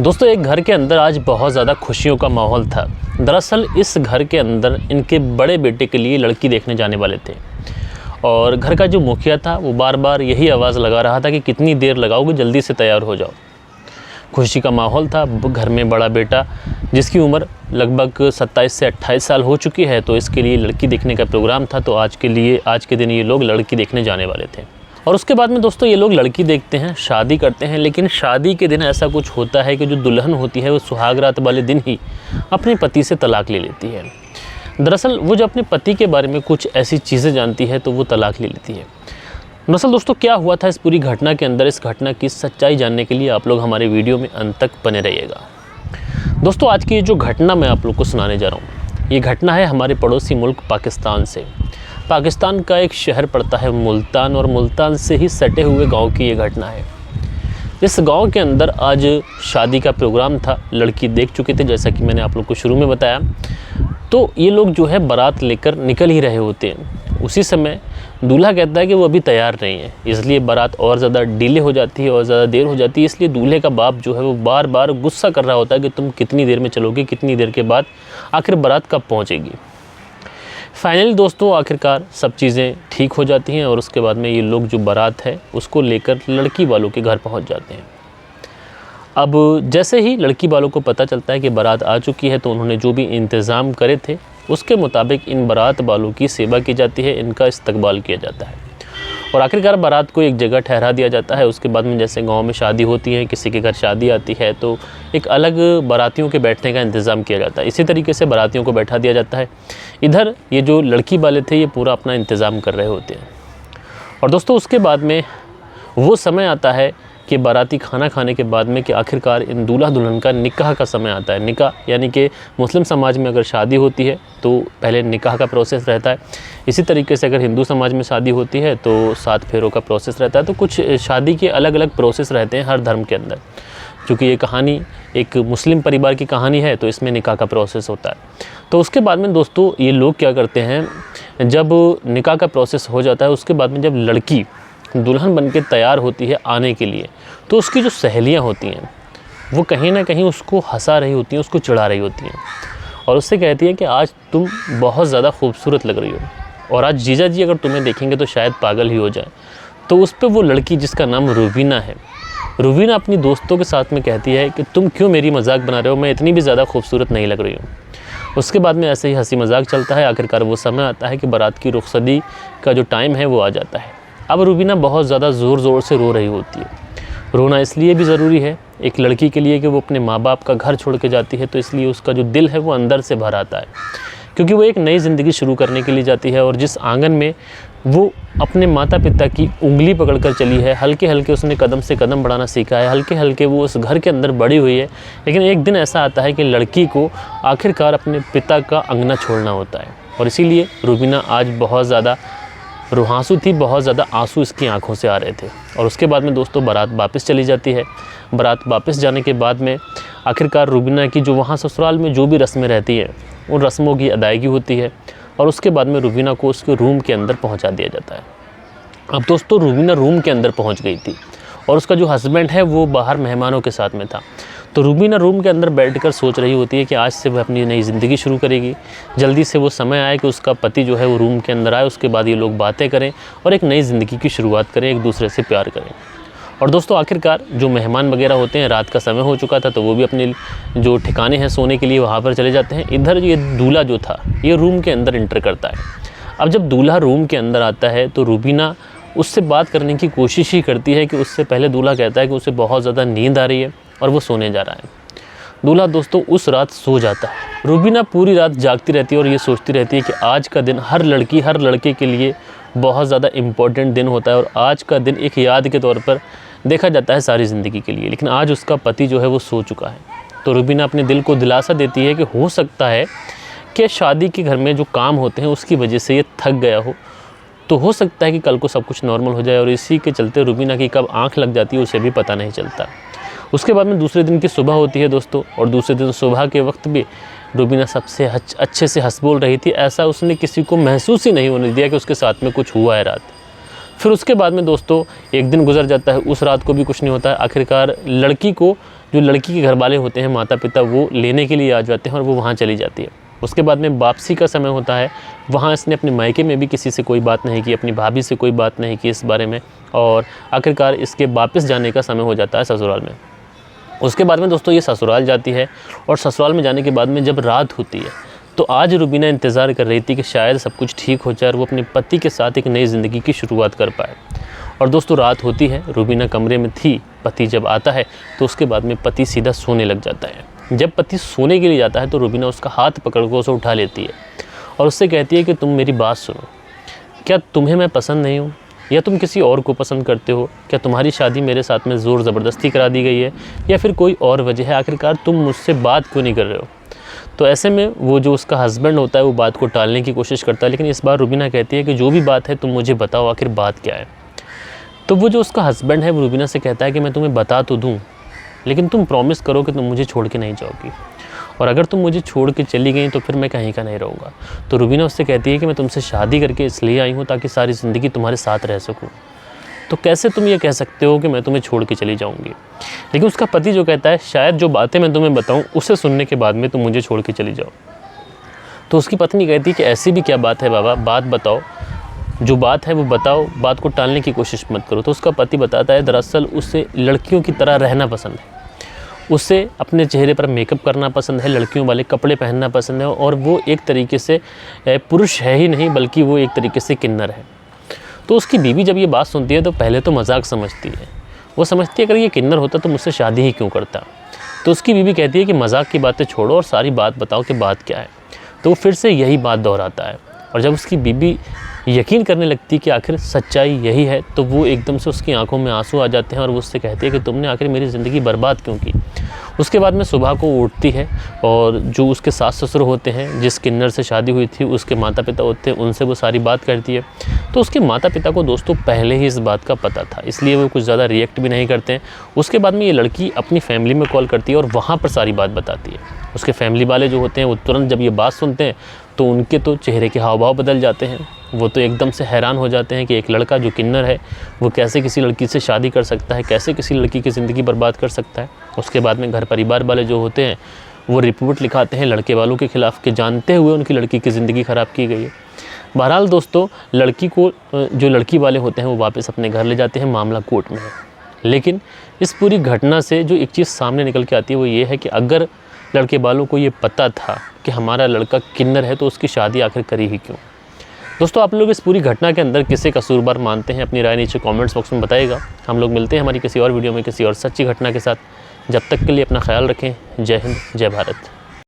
दोस्तों एक घर के अंदर आज बहुत ज़्यादा खुशियों का माहौल था। दरअसल इस घर के अंदर इनके बड़े बेटे के लिए लड़की देखने जाने वाले थे और घर का जो मुखिया था वो बार बार यही आवाज़ लगा रहा था कि कितनी देर लगाओगे, जल्दी से तैयार हो जाओ। खुशी का माहौल था। घर में बड़ा बेटा जिसकी उम्र लगभग 27 से 28 साल हो चुकी है, तो इसके लिए लड़की देखने का प्रोग्राम था। तो आज के दिन ये लोग लड़की देखने जाने वाले थे और उसके बाद में दोस्तों ये लोग लड़की देखते हैं, शादी करते हैं। लेकिन शादी के दिन ऐसा कुछ होता है कि जो दुल्हन होती है वो सुहाग रात वाले दिन ही अपने पति से तलाक ले लेती है। दरअसल वो जो अपने पति के बारे में कुछ ऐसी चीज़ें जानती है तो वो तलाक ले लेती है। दरअसल दोस्तों क्या हुआ था इस पूरी घटना के अंदर, इस घटना की सच्चाई जानने के लिए आप लोग हमारे वीडियो में अंत तक बने रहिएगा। दोस्तों आज की ये जो घटना मैं आप लोग को सुनाने जा रहा हूँ, ये घटना है हमारे पड़ोसी मुल्क पाकिस्तान से। पाकिस्तान का एक शहर पड़ता है मुल्तान और मुल्तान से ही सटे हुए गांव की ये घटना है। इस गांव के अंदर आज शादी का प्रोग्राम था। लड़की देख चुके थे जैसा कि मैंने आप लोग को शुरू में बताया। तो ये लोग जो है बारात लेकर निकल ही रहे होते हैं। उसी समय दूल्हा कहता है कि वो अभी तैयार नहीं है, इसलिए बारात और ज़्यादा डिले हो जाती है और ज़्यादा देर हो जाती है। इसलिए दूल्हे का बाप जो है वो बार बार गुस्सा कर रहा होता है कि तुम कितनी देर में चलोगे, कितनी देर के बाद आखिर बारात कब पहुँचेगी। फाइनली दोस्तों आखिरकार सब चीज़ें ठीक हो जाती हैं और उसके बाद में ये लोग जो बारात है उसको लेकर लड़की वालों के घर पहुंच जाते हैं। अब जैसे ही लड़की वालों को पता चलता है कि बारात आ चुकी है तो उन्होंने जो भी इंतज़ाम करे थे उसके मुताबिक इन बारात वालों की सेवा की जाती है, इनका इस्तकबाल किया जाता है और आखिरकार बारात को एक जगह ठहरा दिया जाता है। उसके बाद में जैसे गांव में शादी होती है, किसी के घर शादी आती है तो एक अलग बारातियों के बैठने का इंतज़ाम किया जाता है। इसी तरीके से बारातियों को बैठा दिया जाता है। इधर ये जो लड़की वाले थे ये पूरा अपना इंतज़ाम कर रहे होते हैं और दोस्तों उसके बाद में वो समय आता है कि बाराती खाना खाने के बाद में कि आखिरकार इन दूल्हा दुल्हन का निकाह का समय आता है। निकाह यानी कि मुस्लिम समाज में अगर शादी होती है तो पहले निकाह का प्रोसेस रहता है। इसी तरीके से अगर हिंदू समाज में शादी होती है तो 7 फेरों का प्रोसेस रहता है। तो कुछ शादी के अलग अलग प्रोसेस रहते हैं हर धर्म के अंदर। क्योंकि ये कहानी एक मुस्लिम परिवार की कहानी है तो इसमें निकाह का प्रोसेस होता है। तो उसके बाद में दोस्तों ये लोग क्या करते हैं, जब निकाह का प्रोसेस हो जाता है उसके बाद में जब लड़की दुल्हन बन के तैयार होती है आने के लिए, तो उसकी जो सहेलियां होती हैं वो कहीं ना कहीं उसको हंसा रही होती हैं, उसको चिढ़ा रही होती हैं और उससे कहती हैं कि आज तुम बहुत ज़्यादा खूबसूरत लग रही हो और आज जीजा जी अगर तुम्हें देखेंगे तो शायद पागल ही हो जाए। तो उस पर वो लड़की जिसका नाम रुबीना है, रुबीना अपनी दोस्तों के साथ में कहती है कि तुम क्यों मेरी मजाक बना रहे हो, मैं इतनी भी ज़्यादा खूबसूरत नहीं लग रही हूँ। उसके बाद में ऐसे ही हंसी मजाक चलता है। आखिरकार वो समय आता है कि बारात की रुखसती का जो टाइम है वो आ जाता है। अब रुबीना बहुत ज़्यादा ज़ोर ज़ोर से रो रही होती है। रोना इसलिए भी ज़रूरी है एक लड़की के लिए कि वो अपने माँ बाप का घर छोड़ के जाती है, तो इसलिए उसका जो दिल है वो अंदर से भर आता है क्योंकि वो एक नई ज़िंदगी शुरू करने के लिए जाती है और जिस आंगन में वो अपने माता पिता की उंगली पकड़कर चली है, हल्के हल्के उसने कदम से कदम बढ़ाना सीखा है, हल्के हल्के वो उस घर के अंदर बड़ी हुई है। लेकिन एक दिन ऐसा आता है कि लड़की को आखिरकार अपने पिता का अंगना छोड़ना होता है और इसीलिए रुबीना आज बहुत ज़्यादा रुहांसू थी, बहुत ज़्यादा आंसू इसकी आंखों से आ रहे थे। और उसके बाद में दोस्तों बारात वापस चली जाती है। बारात वापस जाने के बाद में आखिरकार रुबीना की जो वहाँ ससुराल में जो भी रस्में रहती हैं उन रस्मों की अदायगी होती है और उसके बाद में रुबीना को उसके रूम के अंदर पहुँचा दिया जाता है। अब दोस्तों रुबीना रूम के अंदर पहुँच गई थी और उसका जो हस्बैंड है वो बाहर मेहमानों के साथ में था। तो रुबीना रूम के अंदर बैठकर सोच रही होती है कि आज से वह अपनी नई ज़िंदगी शुरू करेगी। जल्दी से वो समय आए कि उसका पति जो है वो रूम के अंदर आए, उसके बाद ये लोग बातें करें और एक नई ज़िंदगी की शुरुआत करें, एक दूसरे से प्यार करें। और दोस्तों आखिरकार जो मेहमान वगैरह होते हैं, रात का समय हो चुका था तो वो भी अपने जो ठिकाने हैं सोने के लिए वहाँ पर चले जाते हैं। इधर ये दूल्हा जो था ये रूम के अंदर इंटर करता है। अब जब दूल्हा रूम के अंदर आता है तो रुबीना उससे बात करने की कोशिश ही करती है कि उससे पहले दूल्हा कहता है कि उसे बहुत ज़्यादा नींद आ रही है और वो सोने जा रहा है। दूल्हा दोस्तों उस रात सो जाता है। रुबीना पूरी रात जागती रहती है और ये सोचती रहती है कि आज का दिन हर लड़की हर लड़के के लिए बहुत ज़्यादा इम्पोर्टेंट दिन होता है और आज का दिन एक याद के तौर पर देखा जाता है सारी ज़िंदगी के लिए। लेकिन आज उसका पति जो है वो सो चुका है। तो रुबीना अपने दिल को दिलासा देती है कि हो सकता है कि शादी के घर में जो काम होते हैं उसकी वजह से ये थक गया हो, तो हो सकता है कि कल को सब कुछ नॉर्मल हो जाए। और इसी के चलते रुबीना की कब आँख लग जाती है उसे भी पता नहीं चलता। उसके बाद में दूसरे दिन की सुबह होती है दोस्तों और दूसरे दिन सुबह के वक्त भी रुबीना सबसे अच्छे से हंस बोल रही थी। ऐसा उसने किसी को महसूस ही नहीं होने दिया कि उसके साथ में कुछ हुआ है रात। फिर उसके बाद में दोस्तों एक दिन गुजर जाता है, उस रात को भी कुछ नहीं होता है। आखिरकार लड़की को जो लड़की के घर वाले होते हैं, माता पिता, वो लेने के लिए आ जाते हैं और वो वहाँ चली जाती है। उसके बाद में वापसी का समय होता है, वहाँ इसने अपने मायके में भी किसी से कोई बात नहीं की, अपनी भाभी से कोई बात नहीं की इस बारे में, और आखिरकार इसके वापस जाने का समय हो जाता है ससुराल में। उसके बाद में दोस्तों ये ससुराल जाती है, और ससुराल में जाने के बाद में जब रात होती है तो आज रुबीना इंतज़ार कर रही थी कि शायद सब कुछ ठीक हो जाए और वो अपने पति के साथ एक नई ज़िंदगी की शुरुआत कर पाए। और दोस्तों रात होती है, रुबीना कमरे में थी, पति जब आता है तो उसके बाद में पति सीधा सोने लग जाता है। जब पति सोने के लिए जाता है तो रुबीना उसका हाथ पकड़ कर उसे उठा लेती है और उससे कहती है कि तुम मेरी बात सुनो, क्या तुम्हें मैं पसंद नहीं हूँ, या तुम किसी और को पसंद करते हो? क्या तुम्हारी शादी मेरे साथ में ज़ोर ज़बरदस्ती करा दी गई है, या फिर कोई और वजह है? आखिरकार तुम मुझसे बात क्यों नहीं कर रहे हो? तो ऐसे में वो जो उसका हस्बैंड होता है वो बात को टालने की कोशिश करता है, लेकिन इस बार रुबीना कहती है कि जो भी बात है तुम मुझे बताओ, आखिर बात क्या है। तो वो जो उसका हस्बैंड है वो रुबीना से कहता है कि मैं तुम्हें बता तो दूँ, लेकिन तुम प्रॉमिस करो कि तुम मुझे छोड़ के नहीं जाओगी, और अगर तुम मुझे छोड़ के चली गई तो फिर मैं कहीं का नहीं रहूँगा। तो रुबीना उससे कहती है कि मैं तुमसे शादी करके इसलिए आई हूँ ताकि सारी ज़िंदगी तुम्हारे साथ रह सकूँ, तो कैसे तुम ये कह सकते हो कि मैं तुम्हें छोड़ के चली जाऊँगी? लेकिन उसका पति जो कहता है शायद जो बातें मैं तुम्हें बताऊँ उसे सुनने के बाद में तुम मुझे छोड़ के चली जाओ। तो उसकी पत्नी कहती है कि ऐसी भी क्या बात है बाबा, बात बताओ, जो बात है वो बताओ, बात को टालने की कोशिश मत करो। तो उसका पति बताता है दरअसल उसे लड़कियों की तरह रहना पसंद है, उसे अपने चेहरे पर मेकअप करना पसंद है, लड़कियों वाले कपड़े पहनना पसंद है, और वो एक तरीके से पुरुष है ही नहीं बल्कि वो एक तरीके से किन्नर है। तो उसकी बीवी जब ये बात सुनती है तो पहले तो मजाक समझती है, वो समझती है अगर ये किन्नर होता तो मुझसे शादी ही क्यों करता। तो उसकी बीवी कहती है कि मजाक की बातें छोड़ो और सारी बात बताओ कि बात क्या है। तो वो फिर से यही बात दोहराता है, और जब उसकी बीवी यकीन करने लगती कि आखिर सच्चाई यही है तो वो एकदम से उसकी आंखों में आंसू आ जाते हैं और वो उससे कहती है कि तुमने आखिर मेरी ज़िंदगी बर्बाद क्यों की। उसके बाद में सुबह को उठती है और जो उसके सास ससुर होते हैं, जिस किन्नर से शादी हुई थी, उसके माता पिता होते हैं, उनसे वो सारी बात करती है। तो उसके माता पिता को दोस्तों पहले ही इस बात का पता था, इसलिए वो कुछ ज़्यादा रिएक्ट भी नहीं करते हैं। उसके बाद में ये लड़की अपनी फैमिली में कॉल करती है और वहाँ पर सारी बात बताती है। उसके फैमिली वाले जो होते हैं वो तुरंत जब ये बात सुनते हैं तो उनके तो चेहरे के हाव भाव बदल जाते हैं, वो तो एकदम से हैरान हो जाते हैं कि एक लड़का जो किन्नर है वो कैसे किसी लड़की से शादी कर सकता है, कैसे किसी लड़की की ज़िंदगी बर्बाद कर सकता है। उसके बाद में घर परिवार वाले जो होते हैं वो रिपोर्ट लिखाते हैं लड़के वालों के खिलाफ़ कि जानते हुए उनकी लड़की की ज़िंदगी ख़राब की गई है। बहरहाल दोस्तों लड़की को जो लड़की वाले होते हैं वो वापस अपने घर ले जाते हैं, मामला कोर्ट में है। लेकिन इस पूरी घटना से जो एक चीज़ सामने निकल के आती है वो ये है कि अगर लड़के वालों को ये पता था कि हमारा लड़का किन्नर है तो उसकी शादी आखिर करी ही क्यों। दोस्तों आप लोग इस पूरी घटना के अंदर किसे कसूरवार मानते हैं, अपनी राय नीचे कमेंट्स बॉक्स में बताइएगा। हम लोग मिलते हैं हमारी किसी और वीडियो में किसी और सच्ची घटना के साथ। जब तक के लिए अपना ख्याल रखें। जय हिंद, जय भारत।